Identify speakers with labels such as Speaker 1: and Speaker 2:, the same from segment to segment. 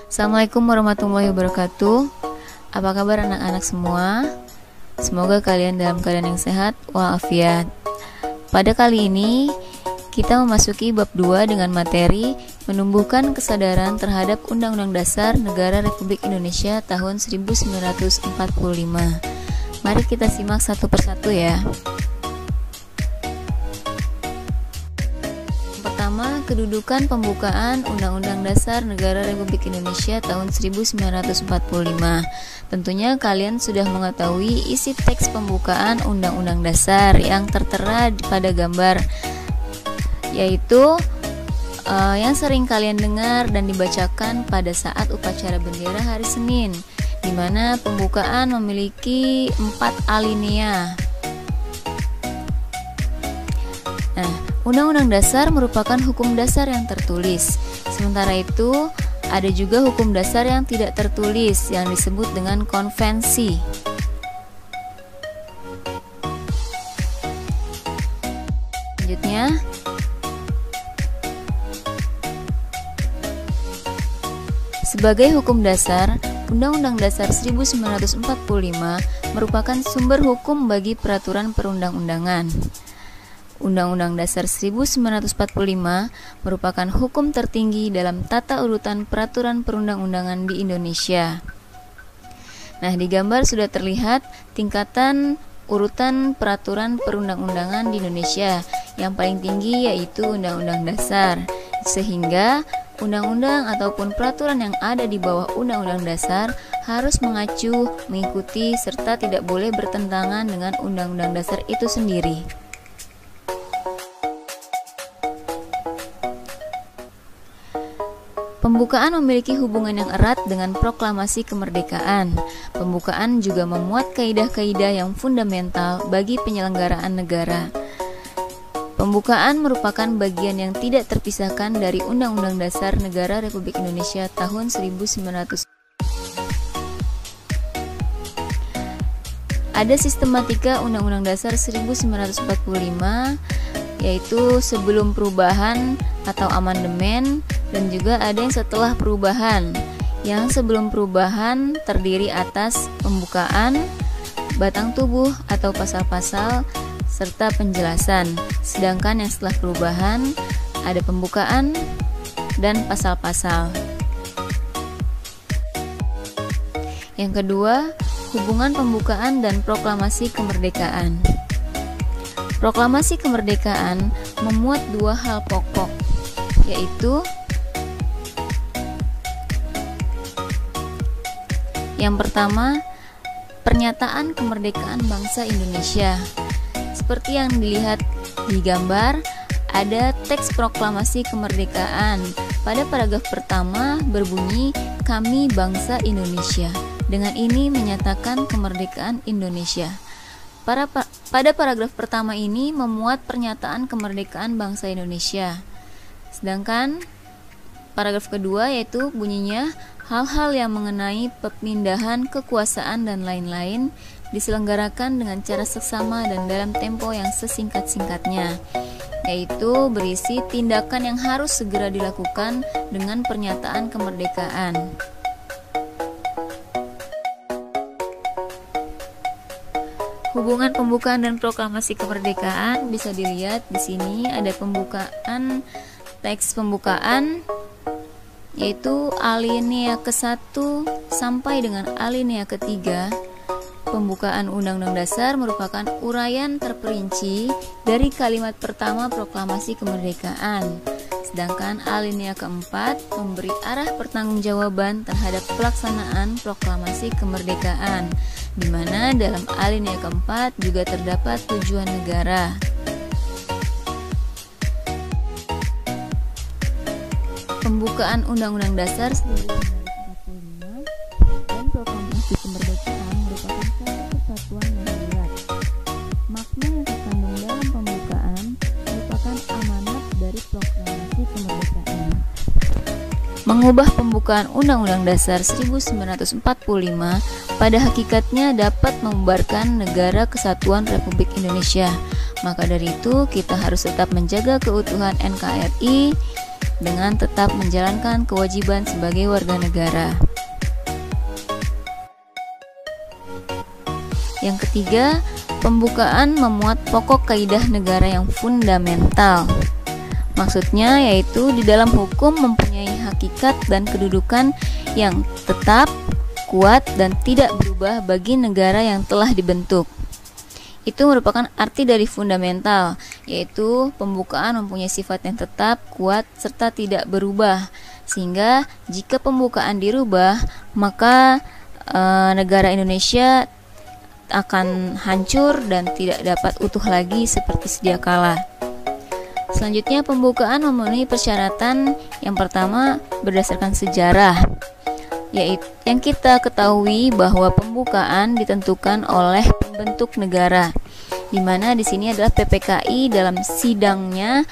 Speaker 1: Assalamualaikum warahmatullahi wabarakatuh. Apa kabar anak-anak semua? Semoga kalian dalam keadaan yang sehat walafiat. Pada kali ini kita memasuki bab 2 dengan materi menumbuhkan kesadaran terhadap Undang-Undang Dasar Negara Republik Indonesia tahun 1945. Mari kita simak satu persatu ya. Pertama, kedudukan pembukaan Undang-Undang Dasar Negara Republik Indonesia tahun 1945. Tentunya kalian sudah mengetahui isi teks pembukaan Undang-Undang Dasar yang tertera pada gambar, yaitu yang sering kalian dengar dan dibacakan pada saat upacara bendera hari Senin, di mana pembukaan memiliki 4 alinea. Nah, Undang-Undang Dasar merupakan hukum dasar yang tertulis. Sementara itu, ada juga hukum dasar yang tidak tertulis yang disebut dengan konvensi. Selanjutnya, sebagai hukum dasar, Undang-Undang Dasar 1945 merupakan sumber hukum bagi peraturan perundang-undangan. Undang-Undang Dasar 1945 merupakan hukum tertinggi dalam tata urutan peraturan perundang-undangan di Indonesia. Nah, di gambar sudah terlihat tingkatan urutan peraturan perundang-undangan di Indonesia. Yang paling tinggi yaitu Undang-Undang Dasar, sehingga undang-undang ataupun peraturan yang ada di bawah Undang-Undang Dasar harus mengacu, mengikuti, serta tidak boleh bertentangan dengan Undang-Undang Dasar itu sendiri. Pembukaan memiliki hubungan yang erat dengan proklamasi kemerdekaan. Pembukaan juga memuat kaidah-kaidah yang fundamental bagi penyelenggaraan negara. Pembukaan merupakan bagian yang tidak terpisahkan dari Undang-Undang Dasar Negara Republik Indonesia tahun 1945. Ada sistematika Undang-Undang Dasar 1945, yaitu sebelum perubahan atau amandemen, dan juga ada yang setelah perubahan. Yang sebelum perubahan terdiri atas pembukaan, batang tubuh atau pasal-pasal, serta penjelasan. Sedangkan yang setelah perubahan ada pembukaan dan pasal-pasal. Yang kedua, hubungan pembukaan dan proklamasi kemerdekaan. Proklamasi kemerdekaan memuat 2 hal pokok, yaitu yang pertama, pernyataan kemerdekaan bangsa Indonesia. Seperti yang dilihat di gambar, ada teks proklamasi kemerdekaan. Pada paragraf pertama berbunyi, "Kami bangsa Indonesia." Dengan ini menyatakan kemerdekaan Indonesia. Pada paragraf pertama ini memuat pernyataan kemerdekaan bangsa Indonesia. Sedangkan paragraf kedua yaitu bunyinya, hal-hal yang mengenai pemindahan kekuasaan dan lain-lain diselenggarakan dengan cara seksama dan dalam tempo yang sesingkat-singkatnya, yaitu berisi tindakan yang harus segera dilakukan dengan pernyataan kemerdekaan. Hubungan pembukaan dan proklamasi kemerdekaan bisa dilihat di sini. Ada pembukaan, teks pembukaan, yaitu alinea ke-1 sampai dengan alinea ke-3. Pembukaan Undang-Undang Dasar merupakan uraian terperinci dari kalimat pertama proklamasi kemerdekaan. Sedangkan alinea ke-4 memberi arah pertanggungjawaban terhadap pelaksanaan proklamasi kemerdekaan, di mana dalam alinea ke-4 juga terdapat tujuan negara. Pembukaan Undang-Undang Dasar 1945 dan proklamasi kemerdekaan merupakan satu kesatuan yang bulat. Makna yang terkandung dalam pembukaan merupakan amanat dari proklamasi kemerdekaan. Mengubah pembukaan Undang-Undang Dasar 1945 pada hakikatnya dapat membubarkan Negara Kesatuan Republik Indonesia. Maka dari itu kita harus tetap menjaga keutuhan NKRI dengan tetap menjalankan kewajiban sebagai warga negara. Yang ketiga, pembukaan memuat pokok kaidah negara yang fundamental. Maksudnya yaitu di dalam hukum mempunyai hakikat dan kedudukan yang tetap, kuat, dan tidak berubah bagi negara yang telah dibentuk. Itu merupakan arti dari fundamental, yaitu pembukaan mempunyai sifat yang tetap, kuat, serta tidak berubah. Sehingga jika pembukaan dirubah, maka negara Indonesia akan hancur dan tidak dapat utuh lagi seperti sedia kala. Selanjutnya, pembukaan memenuhi persyaratan yang pertama berdasarkan sejarah, yaitu yang kita ketahui bahwa pembukaan ditentukan oleh pembentuk negara, di mana di sini adalah PPKI dalam sidangnya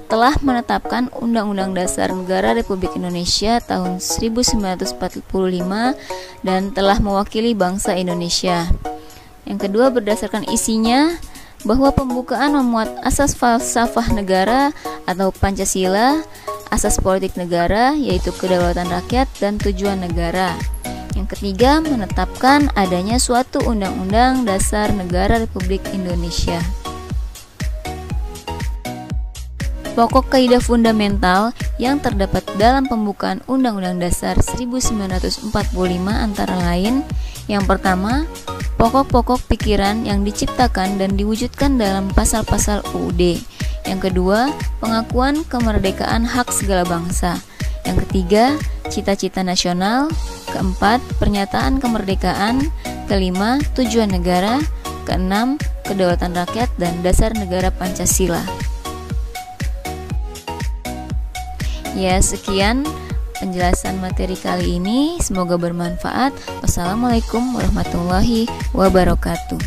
Speaker 1: telah menetapkan Undang-Undang Dasar Negara Republik Indonesia tahun 1945 dan telah mewakili bangsa Indonesia. Yang kedua, berdasarkan isinya, bahwa pembukaan memuat asas falsafah negara atau Pancasila, asas politik negara yaitu kedaulatan rakyat dan tujuan negara. Yang ketiga, menetapkan adanya suatu Undang-Undang Dasar Negara Republik Indonesia. Pokok kaidah fundamental yang terdapat dalam pembukaan Undang-Undang Dasar 1945 antara lain: yang pertama, pokok-pokok pikiran yang diciptakan dan diwujudkan dalam pasal-pasal UUD. Yang kedua, pengakuan kemerdekaan hak segala bangsa. Yang ketiga, cita-cita nasional. Keempat, pernyataan kemerdekaan. Kelima, tujuan negara. Keenam, kedaulatan rakyat dan dasar negara Pancasila. Ya, sekian penjelasan materi kali ini. Semoga bermanfaat. Wassalamualaikum warahmatullahi wabarakatuh.